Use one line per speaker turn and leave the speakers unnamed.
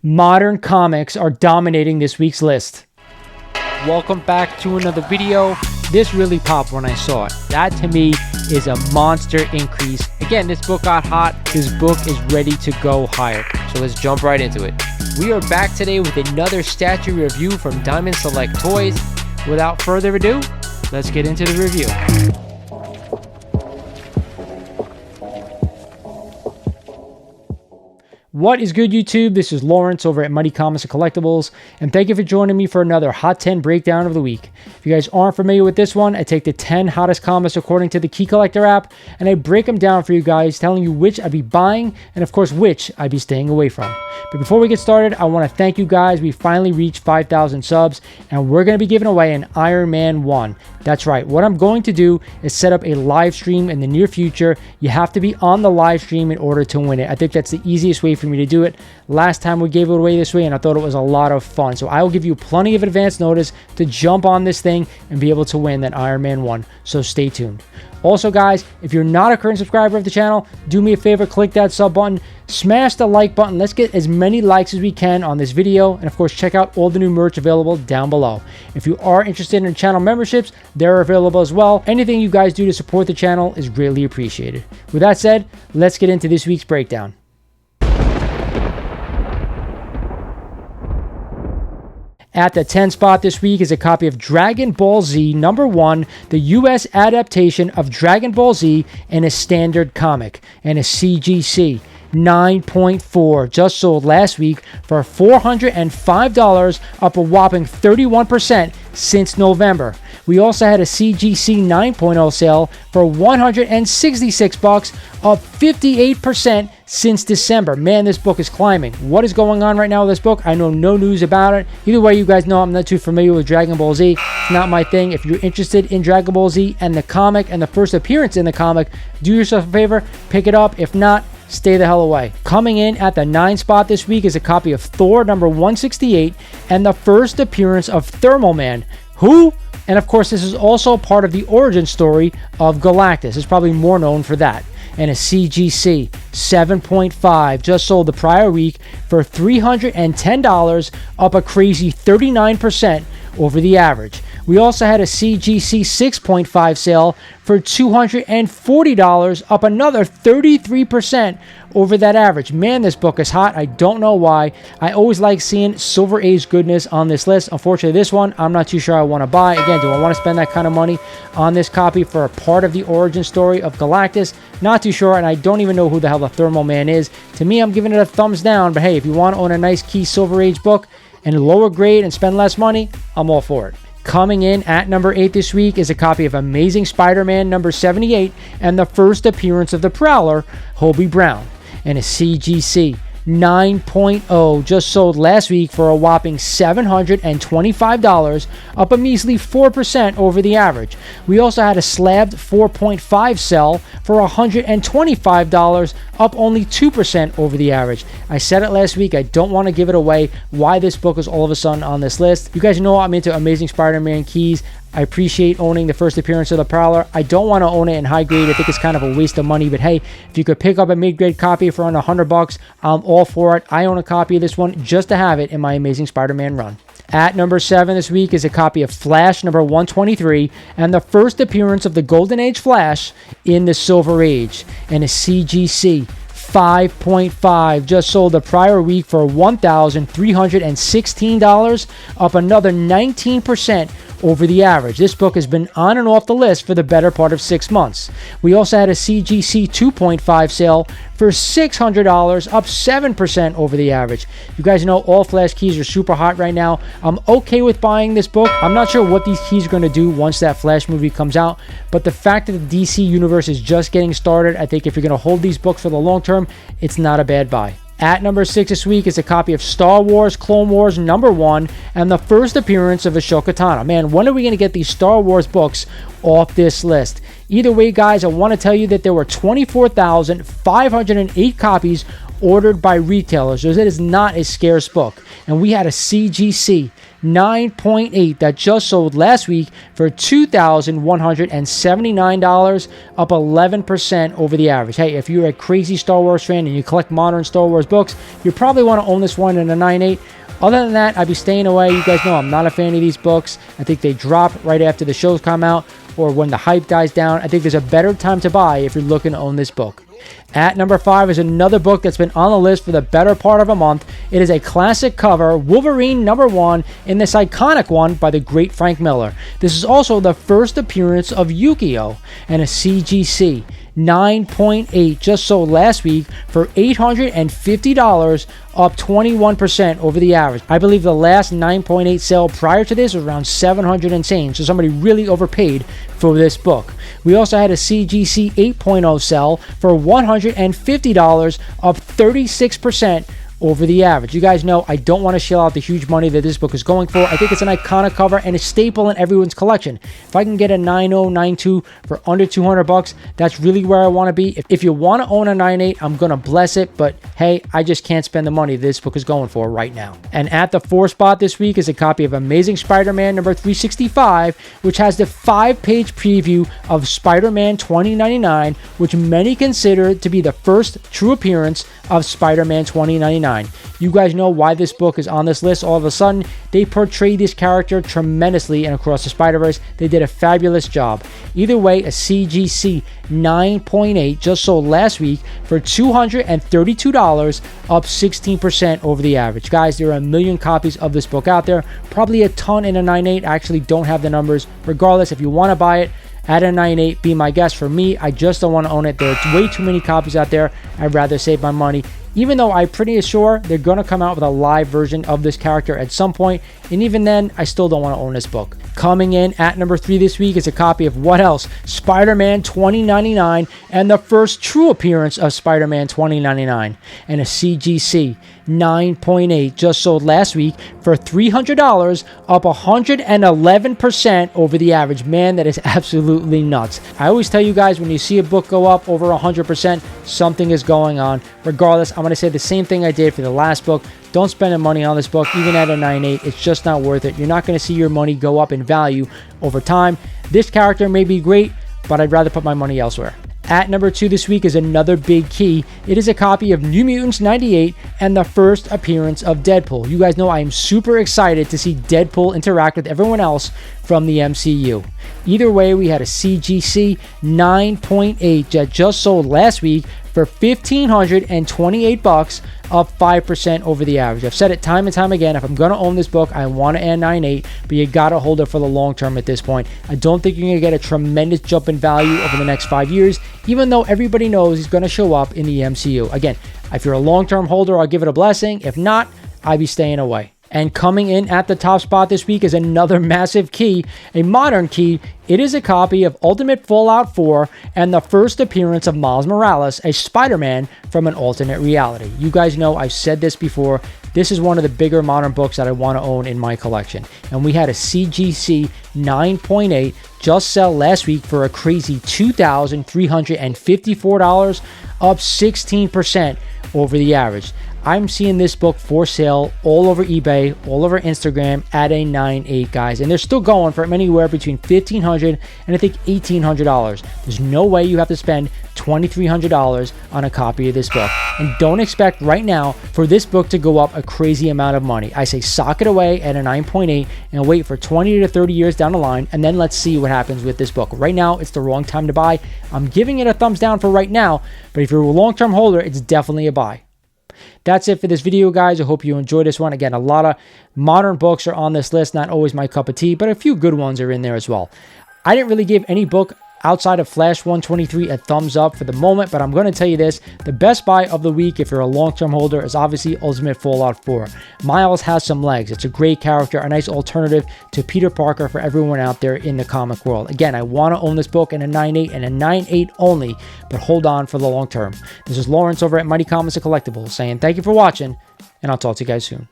Modern comics are dominating this week's list. Welcome back to another video. This really popped when I saw it. That to me is a monster increase. Again, this book got hot. This book is ready to go higher.
So let's jump right into it.
We are back today with another statue review from Diamond Select Toys. Without further ado, let's get into the review. What is good, YouTube? This is Lawrence over at Mighty Comics and Collectibles, and thank you for joining me for another Hot 10 breakdown of the week. If you guys aren't familiar with this one, I take the 10 hottest comics according to the Key Collector app, and I break them down for you guys, telling you which I'd be buying, and of course, which I'd be staying away from. But before we get started, I want to thank you guys. We finally reached 5,000 subs, and we're going to be giving away an Iron Man 1. That's right. What I'm going to do is set up a live stream in the near future. You have to be on the live stream in order to win it. I think that's the easiest way for me to do it. Last time we gave it away this way, and I thought it was a lot of fun. So I will give you plenty of advance notice to jump on this thing and be able to win that Iron Man 1. So stay tuned. Also, guys, if you're not a current subscriber of the channel, do me a favor, click that sub button, smash the like button. Let's get as many likes as we can on this video. And of course, check out all the new merch available down below. If you are interested in channel memberships, they're available as well. Anything you guys do to support the channel is greatly appreciated. With that said, let's get into this week's breakdown. At the 10 spot this week is a copy of Dragon Ball Z #1, the US adaptation of Dragon Ball Z in a standard comic, and a CGC 9.4, just sold last week for $405, up a whopping 31% since November. We also had a CGC 9.0 sale for $166, up 58% since December. Man, this book is climbing. What is going on right now with this book? I know no news about it. Either way, you guys know I'm not too familiar with Dragon Ball Z. It's not my thing. If you're interested in Dragon Ball Z and the comic and the first appearance in the comic, do yourself a favor, pick it up. If not, stay the hell away. Coming in at the 9 spot this week is a copy of Thor #168 and the first appearance of THEMIGHTYRPH. Who? And of course, this is also part of the origin story of Galactus. It's probably more known for that. And a CGC 7.5, just sold the prior week for $310, up a crazy 39% over the average. We also had a CGC 6.5 sale for $240, up another 33% over that average. Man, this book is hot. I don't know why. I always like seeing Silver Age goodness on this list. Unfortunately, this one, I'm not too sure I want to buy. Again, do I want to spend that kind of money on this copy for a part of the origin story of Galactus? Not too sure, and I don't even know who the hell the THEMIGHTYRPH is. To me, I'm giving it a thumbs down, but hey, if you want to own a nice key Silver Age book and lower grade and spend less money, I'm all for it. Coming in at number 8 this week is a copy of Amazing Spider-Man #78 and the first appearance of the Prowler, Hobie Brown, and a CGC 9.0, just sold last week for a whopping $725, up a measly 4% over the average. We also had a Slab 4.5 sell for $125, up only 2% over the average. I said it last week, I don't want to give it away why this book is all of a sudden on this list. You guys know I'm into Amazing Spider-Man keys. I appreciate owning the first appearance of the Prowler. I don't want to own it in high grade. I think it's kind of a waste of money. But hey, if you could pick up a mid-grade copy for under $100, I'm all for it. I own a copy of this one just to have it in my Amazing Spider-Man run. At number 7 this week is a copy of Flash #123 and the first appearance of the Golden Age Flash in the Silver Age, and a CGC 5.5, just sold the prior week for $1,316, up another 19% over the average. This book has been on and off the list for the better part of 6 months. We also had a CGC 2.5 sale for $600, up 7% over the average. You guys know all Flash keys are super hot right now. I'm okay with buying this book. I'm not sure what these keys are going to do once that Flash movie comes out, but the fact that the DC universe is just getting started, I think if you're going to hold these books for the long term, it's not a bad buy. At number 6 this week is a copy of Star Wars Clone Wars #1 and the first appearance of Ahsoka Tano. Man, when are we going to get these Star Wars books off this list? Either way, guys, I want to tell you that there were 24,508 copies ordered by retailers, so it is not a scarce book. And we had a CGC 9.8 that just sold last week for $2,179, up 11% over the average. Hey, if you're a crazy Star Wars fan and you collect modern Star Wars books, you probably want to own this one in a 9.8. Other than that, I'd be staying away. You guys know I'm not a fan of these books. I think they drop right after the shows come out or when the hype dies down. I think there's a better time to buy if you're looking to own this book. At number 5 is another book that's been on the list for the better part of a month. It is a classic cover, Wolverine #1, in this iconic one by the great Frank Miller. This is also the first appearance of Yu-Gi-Oh! And a CGC. 9.8 just sold last week for $850, up 21% over the average. I believe the last 9.8 sale prior to this was around $700 and change, so somebody really overpaid for this book. We also had a CGC 8.0 sell for $150, up 36% over the average. You guys know I don't want to shell out the huge money that this book is going for. I think it's an iconic cover and a staple in everyone's collection. If I can get a 9.0, 9.2 for under $200, that's really where I want to be. If you want to own a 9.8, I'm going to bless it, but hey, I just can't spend the money this book is going for right now. And at the 4th spot this week is a copy of Amazing Spider-Man number 365, which has the 5-page preview of Spider-Man 2099, which many consider to be the first true appearance of Spider-Man 2099. You guys know why this book is on this list. All of a sudden, they portrayed this character tremendously, and Across the Spider-Verse, they did a fabulous job. Either way, a CGC 9.8 just sold last week for $232, up 16% over the average. Guys, there are a million copies of this book out there, probably a ton in a 9.8. I actually don't have the numbers. Regardless, if you want to buy it, at a 9.8, be my guest. For me, I just don't want to own it. There's way too many copies out there. I'd rather save my money. Even though I'm pretty sure they're going to come out with a live version of this character at some point, and even then, I still don't want to own this book. Coming in at number 3 this week is a copy of what else? Spider-Man 2099, and the first true appearance of Spider-Man 2099, and a CGC 9.8 just sold last week for $300, up 111% over the average. Man, that is absolutely nuts. I always tell you guys, when you see a book go up over 100%, something is going on. Regardless, I'm going to say the same thing I did for the last book. Don't spend the money on this book, even at a 9.8. It's just not worth it. You're not going to see your money go up in value over time. This character may be great, but I'd rather put my money elsewhere. At number 2 this week is another big key. It is a copy of New Mutants 98 and the first appearance of Deadpool. You guys know I am super excited to see Deadpool interact with everyone else from the MCU. Either way, we had a CGC 9.8 that just sold last week for $1,528, up 5% over the average. I've said it time and time again, if I'm going to own this book, I want to add 9.8, but you got to hold it for the long term at this point. I don't think you're going to get a tremendous jump in value over the next 5 years, even though everybody knows he's going to show up in the MCU. Again, if you're a long-term holder, I'll give it a blessing. If not, I'd be staying away. And coming in at the top spot this week is another massive key, a modern key. It is a copy of Ultimate Fallout 4 and the first appearance of Miles Morales, a Spider-Man from an alternate reality. You guys know I've said this before. This is one of the bigger modern books that I want to own in my collection. And we had a CGC 9.8 just sell last week for a crazy $2,354, up 16% over the average. I'm seeing this book for sale all over eBay, all over Instagram at a 9.8, guys. And they're still going for anywhere between $1,500 and I think $1,800. There's no way you have to spend $2,300 on a copy of this book. And don't expect right now for this book to go up a crazy amount of money. I say sock it away at a 9.8 and wait for 20 to 30 years down the line, and then let's see what happens with this book. Right now, it's the wrong time to buy. I'm giving it a thumbs down for right now, but if you're a long-term holder, it's definitely a buy. That's it for this video, guys. I hope you enjoyed this one. Again, a lot of modern books are on this list. Not always my cup of tea, but a few good ones are in there as well. I didn't really give any book outside of Flash 123 a thumbs up for the moment, but I'm going to tell you this. The best buy of the week, if you're a long-term holder, is obviously Ultimate Fallout 4. Miles has some legs. It's a great character, a nice alternative to Peter Parker for everyone out there in the comic world. Again, I want to own this book in a 9.8 and a 9.8 only, but hold on for the long term. This is Lawrence over at Mighty Comics and Collectibles saying thank you for watching, and I'll talk to you guys soon.